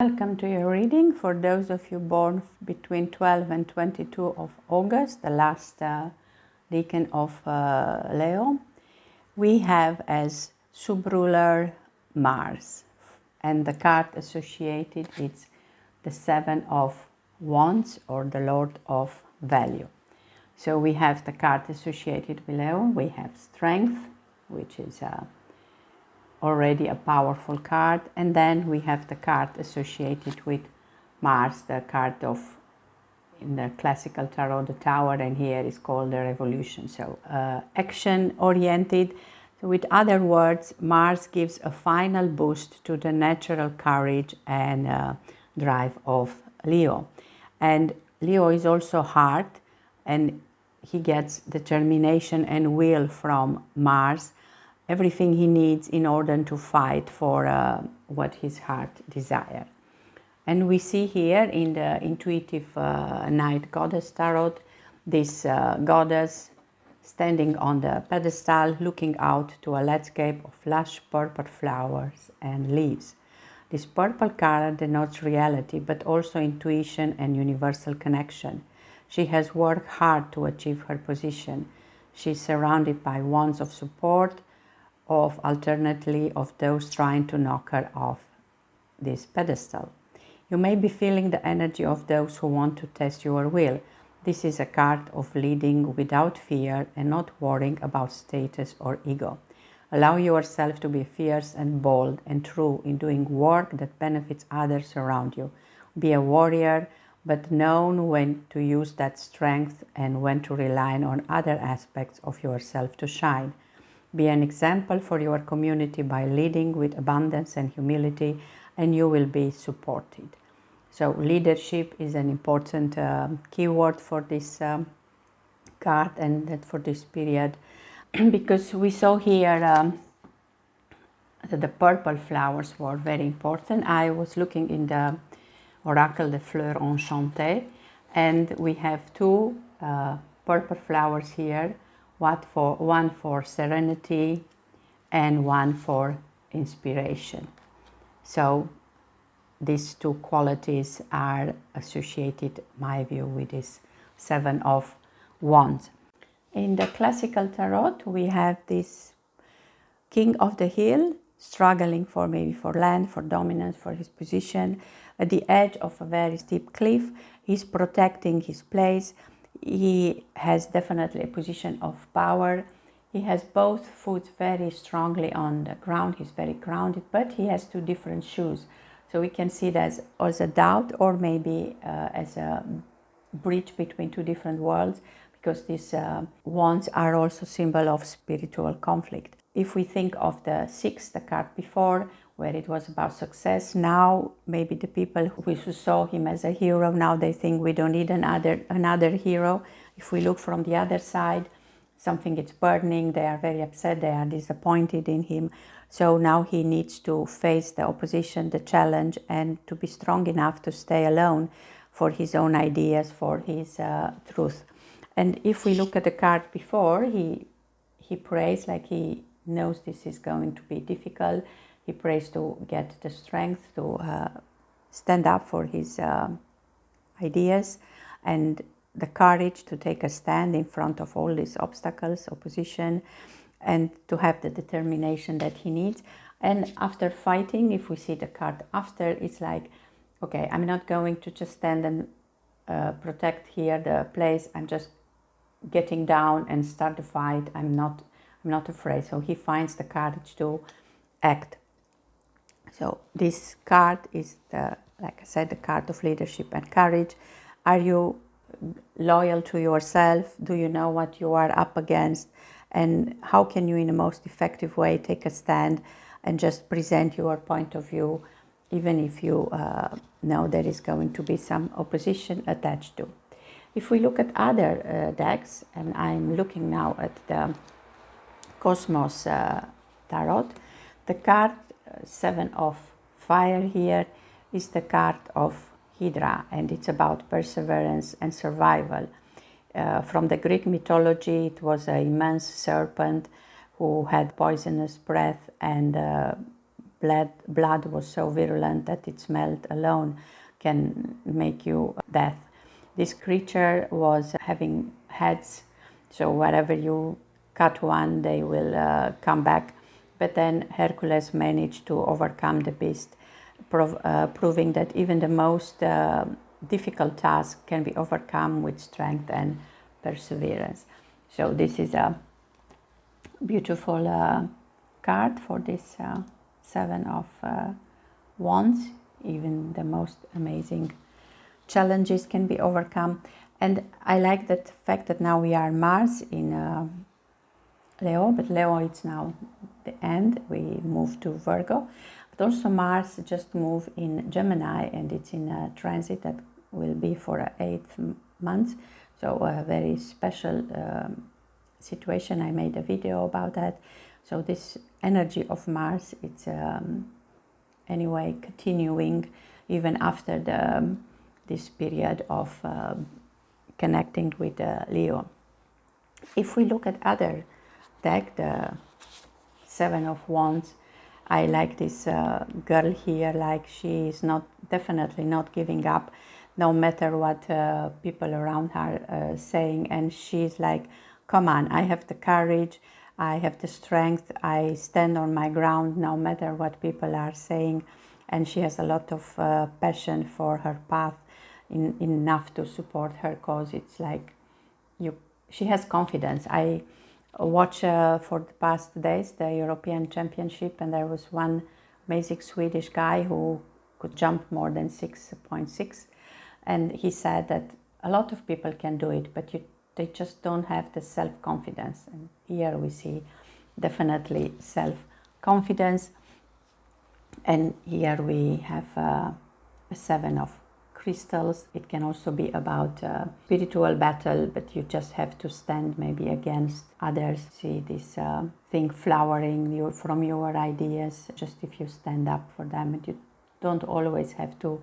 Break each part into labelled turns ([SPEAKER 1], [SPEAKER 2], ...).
[SPEAKER 1] Welcome to your reading for those of you born between 12 and 22 of August, the last decan of Leo. We have as subruler Mars, and the card associated is the Seven of Wands, or the Lord of Value. So we have the card associated with Leo. We have Strength, which is already a powerful card, and then we have the card associated with Mars, the card of, in the classical tarot, the Tower, and here is called the Revolution. So action oriented. So with other words, Mars gives a final boost to the natural courage and drive of Leo. And Leo is also hard, and he gets determination and will from Mars, everything he needs in order to fight for what his heart desires. And we see here in the intuitive Night Goddess Tarot, this goddess standing on the pedestal, looking out to a landscape of lush purple flowers and leaves. This purple color denotes reality, but also intuition and universal connection. She has worked hard to achieve her position. She is surrounded by wands of support, alternately of those trying to knock her off this pedestal. You may be feeling the energy of those who want to test your will. This is a card of leading without fear and not worrying about status or ego. Allow yourself to be fierce and bold and true in doing work that benefits others around you. Be a warrior, but know when to use that strength and when to rely on other aspects of yourself to shine. Be an example for your community by leading with abundance and humility, and you will be supported. So leadership is an important keyword for this card and for this period, because we saw here that the purple flowers were very important. I was looking in the Oracle de Fleurs Enchantées, and we have two purple flowers here. One for serenity and one for inspiration. So these two qualities are associated, in my view, with this Seven of Wands. In the classical tarot, we have this King of the Hill, struggling for land, for dominance, for his position. At the edge of a very steep cliff, he's protecting his place. He has definitely a position of power. He has both foot very strongly on the ground. He's very grounded, but he has two different shoes. So we can see it as a doubt, or maybe as a bridge between two different worlds, because these wands are also symbol of spiritual conflict. If we think of the Six, the card before, where it was about success, now maybe the people who saw him as a hero, now they think we don't need another hero. If we look from the other side, something is burning, they are very upset, they are disappointed in him. So now he needs to face the opposition, the challenge, and to be strong enough to stay alone for his own ideas, for his truth. And if we look at the card before, he prays like he knows this is going to be difficult. He prays to get the strength to stand up for his ideas and the courage to take a stand in front of all these obstacles, opposition, and to have the determination that he needs. And after fighting, if we see the card after, it's like, okay, I'm not going to just stand and protect here the place. I'm just getting down and start the fight. I'm not afraid. So he finds the courage to act. So this card is, like I said, the card of leadership and courage. Are you loyal to yourself? Do you know what you are up against? And how can you, in the most effective way, take a stand and just present your point of view, even if you know there is going to be some opposition attached to? If we look at other decks, and I'm looking now at the Cosmos Tarot, the card Seven of Fire here is the card of Hydra, and it's about perseverance and survival. From the Greek mythology, it was an immense serpent who had poisonous breath and blood was so virulent that its smell alone can make you death. This creature was having heads, so wherever you cut one, they will come back. But then Hercules managed to overcome the beast, proving that even the most difficult task can be overcome with strength and perseverance. So this is a beautiful card for this Seven of Wands. Even the most amazing challenges can be overcome. And I like that fact that now we are Mars in Leo, but Leo it's now the end. We move to Virgo. But also Mars just moved in Gemini, and it's in a transit that will be for 8 months. So a very special situation. I made a video about that. So this energy of Mars, it's anyway continuing even after this period of connecting with Leo. If we look at other deck, the Seven of Wands, I like this girl here, like she is definitely not giving up, no matter what people around her are saying. And she's like, come on, I have the courage, I have the strength, I stand on my ground no matter what people are saying. And she has a lot of passion for her path, enough to support her cause. It's like she has confidence. I watched for the past days the European Championship, and there was one amazing Swedish guy who could jump more than 6.6, and he said that a lot of people can do it, but they just don't have the self-confidence. And here we see definitely self-confidence. And here we have a Seven of Crystals. It can also be about spiritual battle, but you just have to stand maybe against others. See this thing flowering from your ideas, just if you stand up for them, and you don't always have to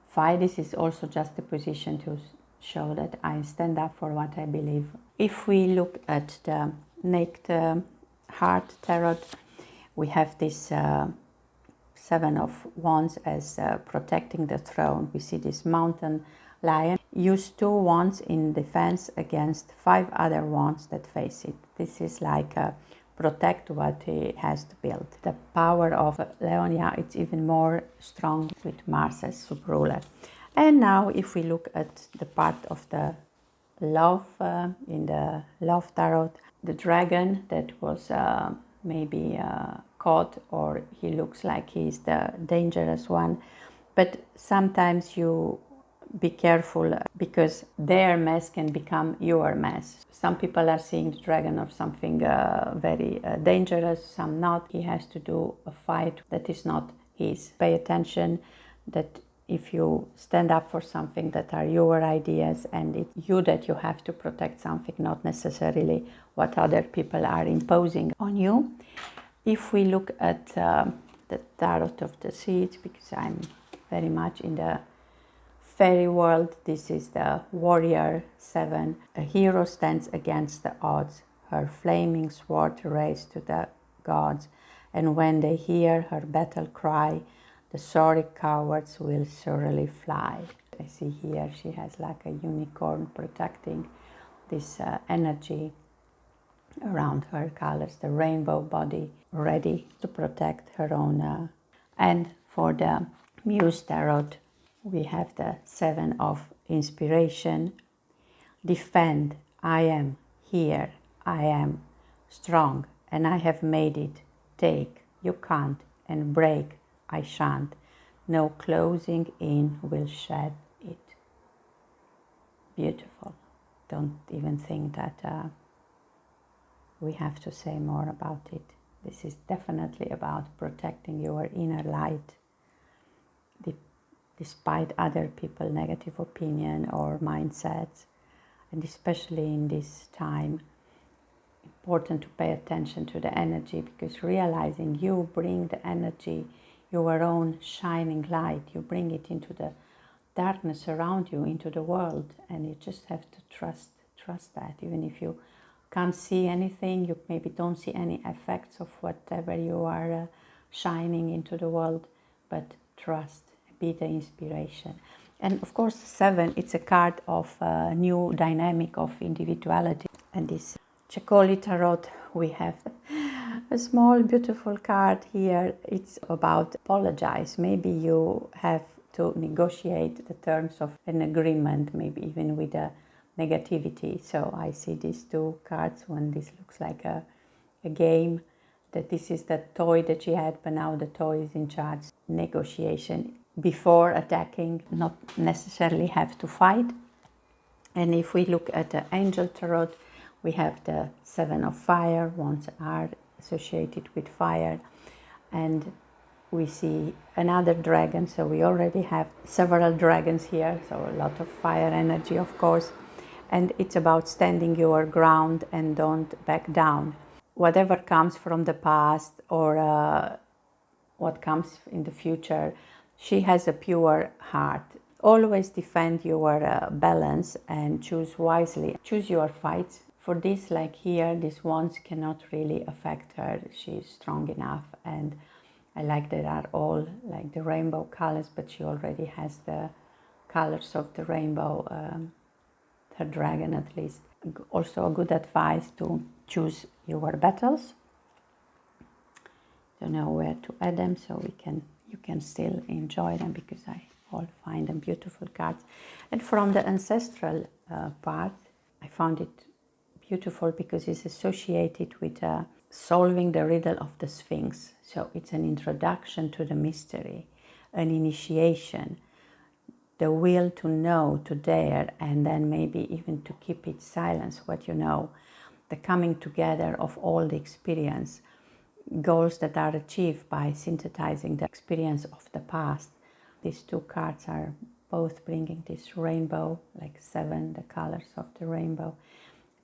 [SPEAKER 1] fight. This is also just a position to show that I stand up for what I believe. If we look at the Naked Heart Tarot, we have this Seven of Wands as protecting the throne. We see this mountain lion use 2 wands in defense against 5 other wands that face it. This is like protect what he has to build. The power of Leonia, it's even more strong with Mars as sub-ruler. And now if we look at the part of the love in the Love Tarot, the dragon that was maybe caught, or he looks like he's the dangerous one. But sometimes you be careful, because their mess can become your mess. Some people are seeing the dragon of something very dangerous, some not. He has to do a fight that is not his. Pay attention that if you stand up for something that are your ideas, and it's you that you have to protect something, not necessarily what other people are imposing on you. If we look at the Tarot of the Seeds, because I'm very much in the fairy world, this is the Warrior 7. A hero stands against the odds, her flaming sword raised to the gods, and when they hear her battle cry, the sorry cowards will surely fly. I see here she has like a unicorn protecting this energy around her colors, the rainbow body, ready to protect her own. And for the Muse Tarot, we have the Seven of Inspiration. Defend, I am here, I am strong, and I have made it. Take, you can't, and break, I shan't. No closing in will shed it. Beautiful. Don't even think that we have to say more about it. This is definitely about protecting your inner light, despite other people's negative opinion or mindsets. And especially in this time, important to pay attention to the energy, because realizing you bring the energy, your own shining light, you bring it into the darkness around you, into the world, and you just have to trust that. Even if you can't see anything, you maybe don't see any effects of whatever you are shining into the world, but trust, be the inspiration. And of course, 7, it's a card of a new dynamic of individuality. And this KALY tarot, we have a small beautiful card here. It's about apologize. Maybe you have to negotiate the terms of an agreement, maybe even with a negativity. So I see these 2 cards when this looks like a game, that this is the toy that she had, but now the toy is in charge. Negotiation before attacking, not necessarily have to fight. And if we look at the Angel Tarot, we have the 7 of fire. Wands are associated with fire. And we see another dragon, so we already have several dragons here, so a lot of fire energy, of course. And it's about standing your ground and don't back down. Whatever comes from the past or what comes in the future, she has a pure heart. Always defend your balance and choose wisely. Choose your fights. For this, like here, these wands cannot really affect her. She's strong enough, and I like that are all like the rainbow colors, but she already has the colors of the rainbow, her dragon at least. Also a good advice to choose your battles. Don't know where to add them, so you can still enjoy them, because I all find them beautiful cards. And from the ancestral part, I found it beautiful because it's associated with solving the riddle of the Sphinx. So it's an introduction to the mystery, an initiation, the will to know, to dare, and then maybe even to keep it silence what you know, the coming together of all the experience, goals that are achieved by synthesizing the experience of the past. These 2 cards are both bringing this rainbow, like 7, the colors of the rainbow.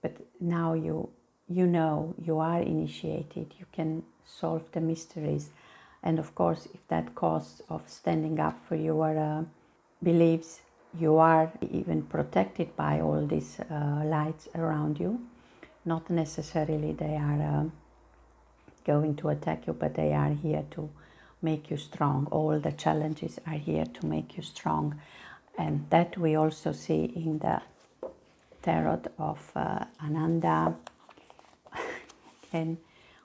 [SPEAKER 1] But now you know, you are initiated, you can solve the mysteries. And of course, if that costs of standing up for your beliefs, you are even protected by all these lights around you. Not necessarily they are going to attack you, but they are here to make you strong. All the challenges are here to make you strong. And that we also see in the tarot of Ananda. Again,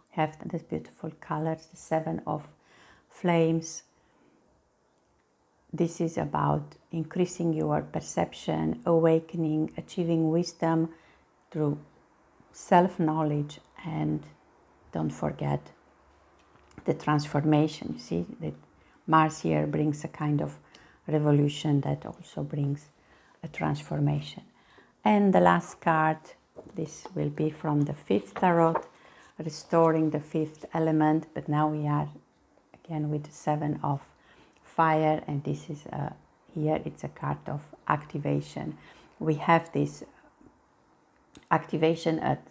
[SPEAKER 1] we have these beautiful colors, the 7 of flames. This is about increasing your perception, awakening, achieving wisdom through self-knowledge, and don't forget the transformation. You see that Mars here brings a kind of revolution that also brings a transformation. And the last card, this will be from the 5th tarot, restoring the 5th element, but now we are again with the 7 of fire, and this is here it's a card of activation. We have this activation at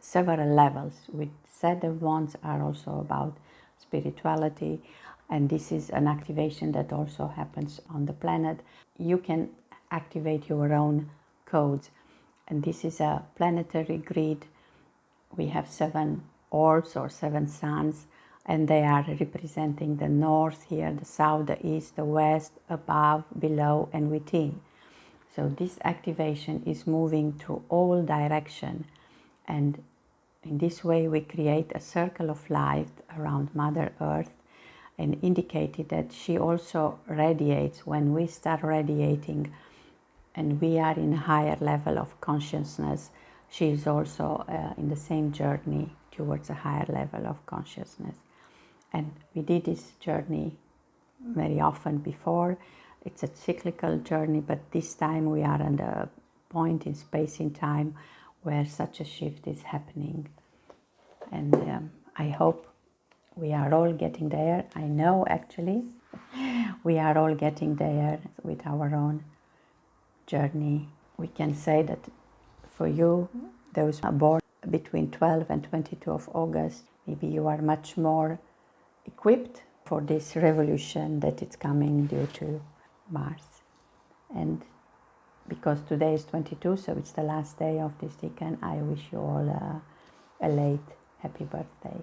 [SPEAKER 1] several levels. We said the wands are also about spirituality, and this is an activation that also happens on the planet. You can activate your own codes, and this is a planetary grid. We have 7 orbs or 7 suns, and they are representing the north here, the south, the east, the west, above, below, and within. So this activation is moving through all directions, and in this way we create a circle of light around Mother Earth, and indicated that she also radiates when we start radiating, and we are in a higher level of consciousness. She is also in the same journey towards a higher level of consciousness. And we did this journey very often before. It's a cyclical journey, but this time we are at a point in space and time where such a shift is happening. And I hope we are all getting there. I know actually we are all getting there with our own journey. We can say that for you, those born between 12 and 22 of August, maybe you are much more equipped for this revolution that is coming due to Mars. And because today is 22, so it's the last day of this decan, I wish you all a late happy birthday.